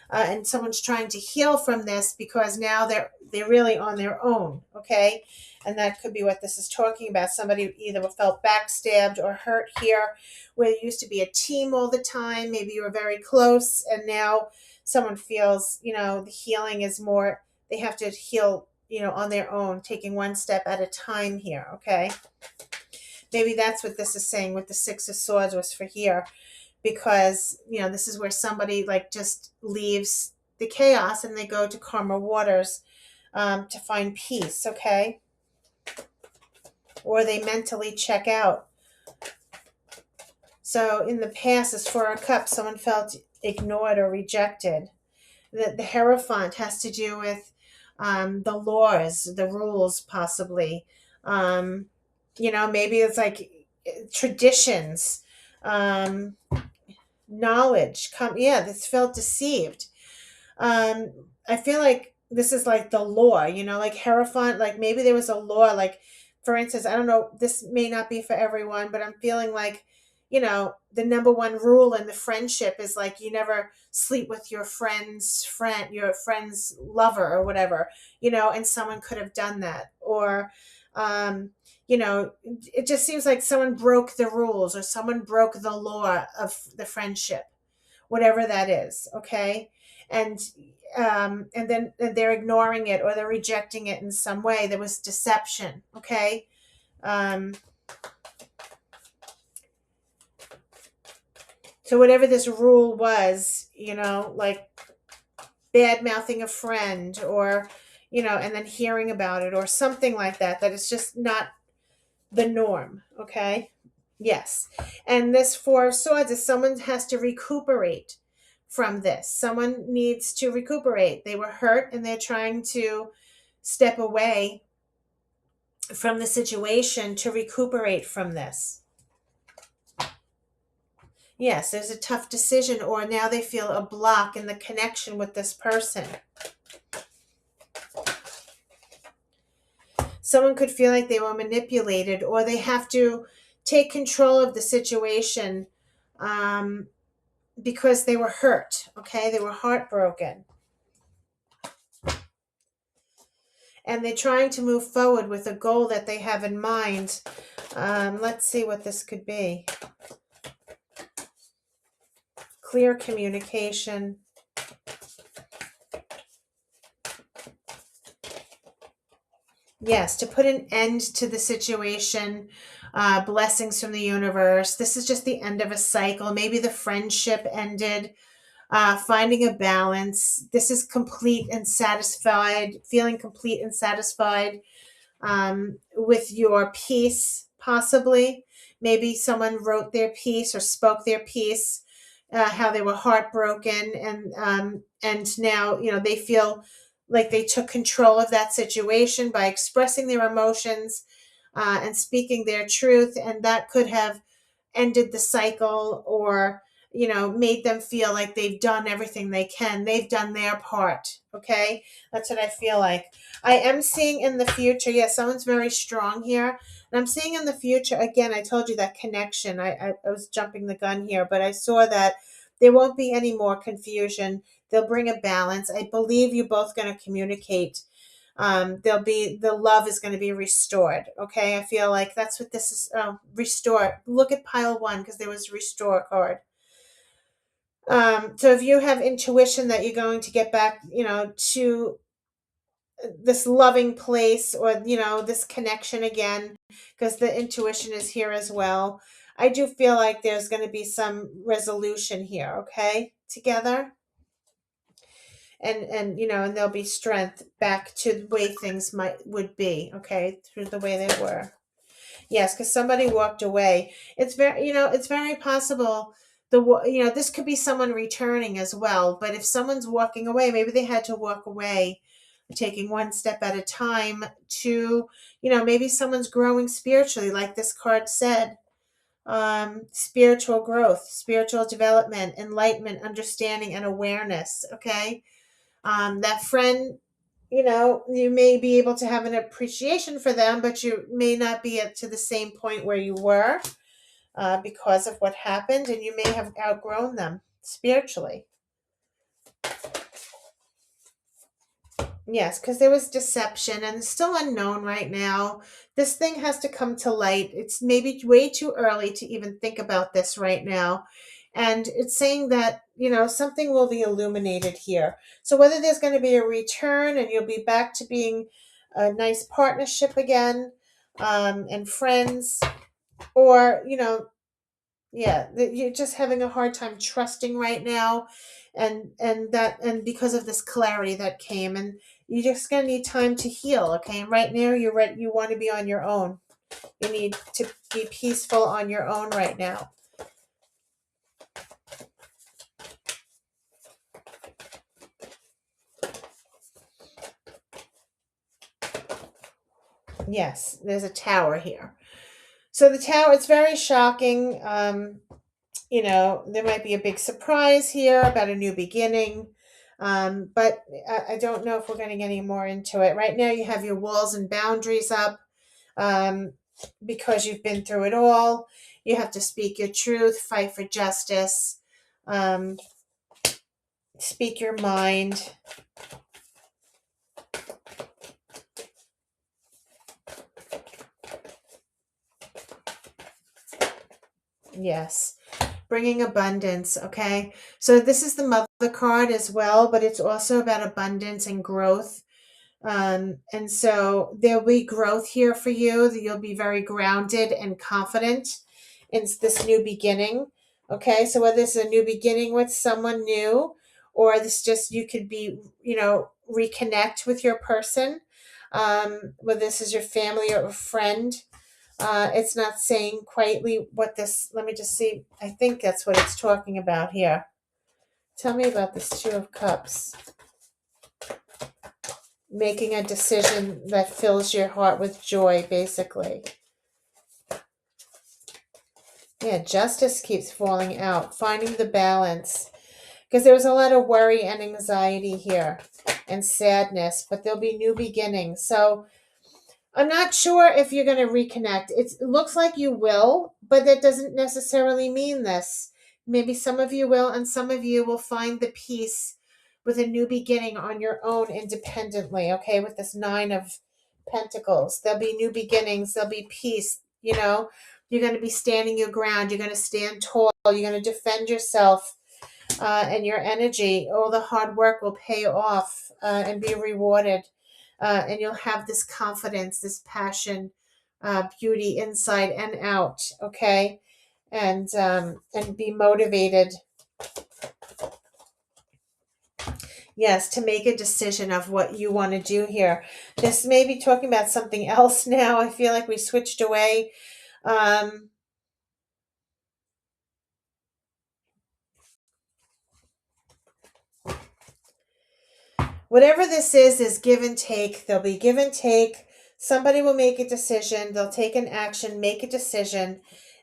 and someone's trying to heal from this because now they're really on their own. Okay, and that could be what this is talking about. Somebody either felt backstabbed or hurt here, where you used to be a team all the time. Maybe you were very close, and now someone feels, the healing is more, they have to heal, on their own, taking one step at a time here. Okay, maybe that's what this is saying with the Six of Swords was for here, because this is where somebody like just leaves the chaos and they go to calmer waters, to find peace. Okay, or they mentally check out. So in the past, as for a cup, someone felt ignored or rejected. The Hierophant has to do with, the laws, the rules, possibly. Maybe it's like traditions, um, knowledge. This felt deceived. um I feel like this is like the law, like Hierophant, like maybe there was a law, like for instance, I don't know, this may not be for everyone, but I'm feeling like, the number one rule in the friendship is like you never sleep with your friend's lover or whatever, and someone could have done that, or it just seems like someone broke the rules or someone broke the law of the friendship, whatever that is. Okay, and then they're ignoring it or they're rejecting it in some way. There was deception. Okay, um, so whatever this rule was, like bad mouthing a friend, or and then hearing about it or something like that, that it's just not the norm. Okay, yes. And this Four of Swords is someone has to recuperate from this. Someone needs to recuperate. They were hurt and they're trying to step away from the situation to recuperate from this. Yes, there's a tough decision, or now they feel a block in the connection with this person. Someone could feel like they were manipulated, or they have to take control of the situation, because they were hurt. Okay, they were heartbroken. And they're trying to move forward with a goal that they have in mind. Let's see what this could be. Clear communication. Yes, to put an end to the situation. Blessings from the universe. This is just the end of a cycle. Maybe the friendship ended. Finding a balance. This is complete and satisfied, feeling complete and satisfied, with your piece, possibly. Maybe someone wrote their piece or spoke their piece, how they were heartbroken, and now they feel like they took control of that situation by expressing their emotions, and speaking their truth, and that could have ended the cycle, or made them feel like they've done everything they can. They've done their part. Okay, that's what I feel like. I am seeing in the future, yes, someone's very strong here, and I'm seeing in the future, again, I told you that connection. I was jumping the gun here, but I saw that there won't be any more confusion. They'll bring a balance. I believe you both going to communicate. There'll be, the love is going to be restored. Okay, I feel like that's what this is. Restore. Look at pile one, because there was restore card. So if you have intuition that you're going to get back, to this loving place, or this connection again, because the intuition is here as well. I do feel like there's going to be some resolution here. Okay, together. And there'll be strength back to the way things would be. Okay, through the way they were. Yes, because somebody walked away. It's very possible. This could be someone returning as well. But if someone's walking away, maybe they had to walk away, taking one step at a time to, maybe someone's growing spiritually, like this card said. Spiritual growth, spiritual development, enlightenment, understanding, and awareness. Okay. That friend, you may be able to have an appreciation for them, but you may not be to the same point where you were, because of what happened, and you may have outgrown them spiritually. Yes, because there was deception, and it's still unknown right now. This thing has to come to light. It's maybe way too early to even think about this right now. And it's saying that, something will be illuminated here. So whether there's going to be a return and you'll be back to being a nice partnership again, and friends, or, yeah, that you're just having a hard time trusting right now, and because of this clarity that came, and you're just gonna need time to heal. Okay, and right now you're ready. You want to be on your own. You need to be peaceful on your own right now. Yes, there's a tower here. So the tower, it's very shocking. There might be a big surprise here about a new beginning. But I don't know if we're getting any more into it. Right now you have your walls and boundaries up, because you've been through it all. You have to speak your truth, fight for justice, speak your mind. Yes. Bringing abundance. Okay. So this is the mother card as well, but it's also about abundance and growth. And so there'll be growth here for you. You'll be very grounded and confident in this new beginning. Okay. So whether it's a new beginning with someone new, or this just, you could be, reconnect with your person, whether this is your family or a friend. It's not saying quietly what this, let me just see. I think that's what it's talking about here. Tell me about this Two of Cups. Making a decision that fills your heart with joy, basically. Yeah, justice keeps falling out. Finding the balance. Because there was a lot of worry and anxiety here, and sadness, but there'll be new beginnings. So I'm not sure if you're going to reconnect. It looks like you will, but that doesn't necessarily mean this. Maybe some of you will, and some of you will find the peace with a new beginning on your own independently, okay, with this Nine of Pentacles. There'll be new beginnings. There'll be peace, You're going to be standing your ground. You're going to stand tall. You're going to defend yourself, and your energy. All the hard work will pay off, and be rewarded. And you'll have this confidence, this passion, beauty inside and out, okay? And be motivated. Yes, to make a decision of what you want to do here. This may be talking about something else now. I feel like we switched away. Whatever this is give and take. There'll be give and take. Somebody will make a decision. They'll take an action, make a decision,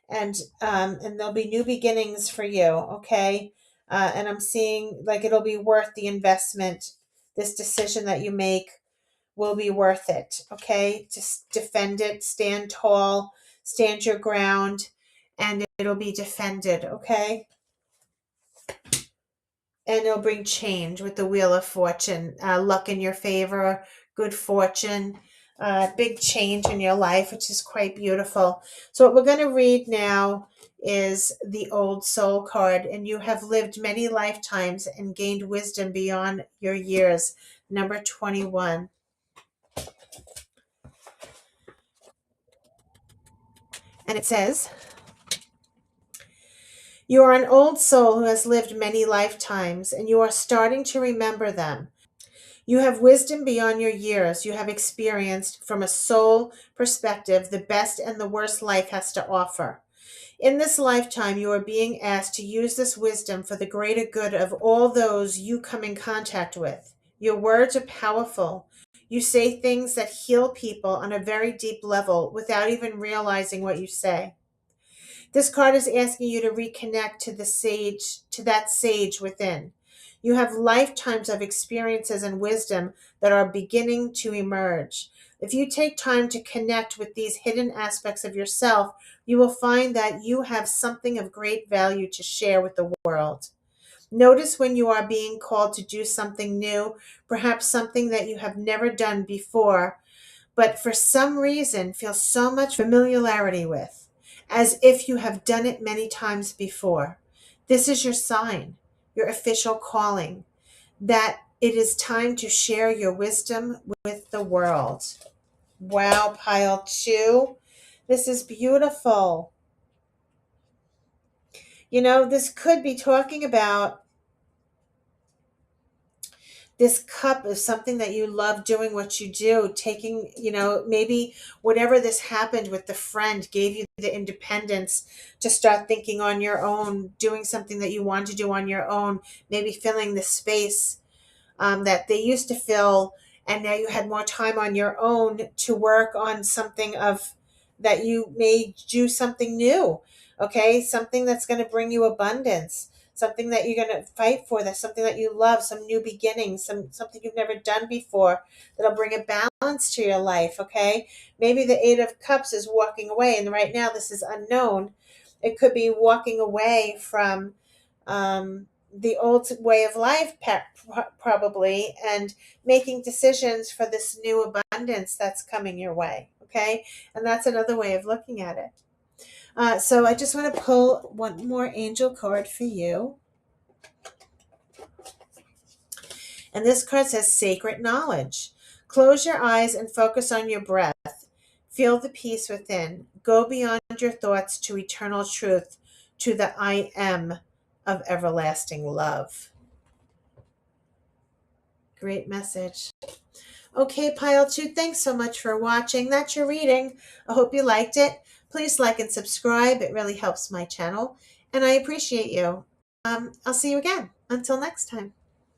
and there'll be new beginnings for you. Okay. And I'm seeing like it'll be worth the investment. This decision that you make will be worth it. Okay. Just defend it, stand tall, stand your ground, and it'll be defended. Okay. And it'll bring change with the Wheel of Fortune, luck in your favor, good fortune, big change in your life, which is quite beautiful. So what we're going to read now is the Old Soul card, and you have lived many lifetimes and gained wisdom beyond your years. Number 21. And it says, you are an old soul who has lived many lifetimes, and you are starting to remember them. You have wisdom beyond your years. You have experienced, from a soul perspective, the best and the worst life has to offer. In this lifetime, you are being asked to use this wisdom for the greater good of all those you come in contact with. Your words are powerful. You say things that heal people on a very deep level without even realizing what you say. This card is asking you to reconnect to the sage, to that sage within. You have lifetimes of experiences and wisdom that are beginning to emerge. If you take time to connect with these hidden aspects of yourself, you will find that you have something of great value to share with the world. Notice when you are being called to do something new, perhaps something that you have never done before, but for some reason feel so much familiarity with, as if you have done it many times before. This is your sign, your official calling, that it is time to share your wisdom with the world. Wow, pile 2. This is beautiful. You know, this could be talking about this cup is something that you love doing what you do, taking, maybe whatever this happened with the friend gave you the independence to start thinking on your own, doing something that you want to do on your own, maybe filling the space that they used to fill, and now you had more time on your own to work on something of that you may do something new. Okay, something that's going to bring you abundance, something that you're going to fight for, that's something that you love, some new beginnings, something you've never done before that'll bring a balance to your life. Okay, maybe the 8 of Cups is walking away, and right now this is unknown. It could be walking away from the old way of life, probably, and making decisions for this new abundance that's coming your way. Okay, and that's another way of looking at it. So I just want to pull one more angel card for you. And this card says sacred knowledge. Close your eyes and focus on your breath. Feel the peace within. Go beyond your thoughts to eternal truth, to the I am of everlasting love. Great message. Okay, pile 2, thanks so much for watching. That's your reading. I hope you liked it. Please like and subscribe. It really helps my channel, and I appreciate you. I'll see you again. Until next time.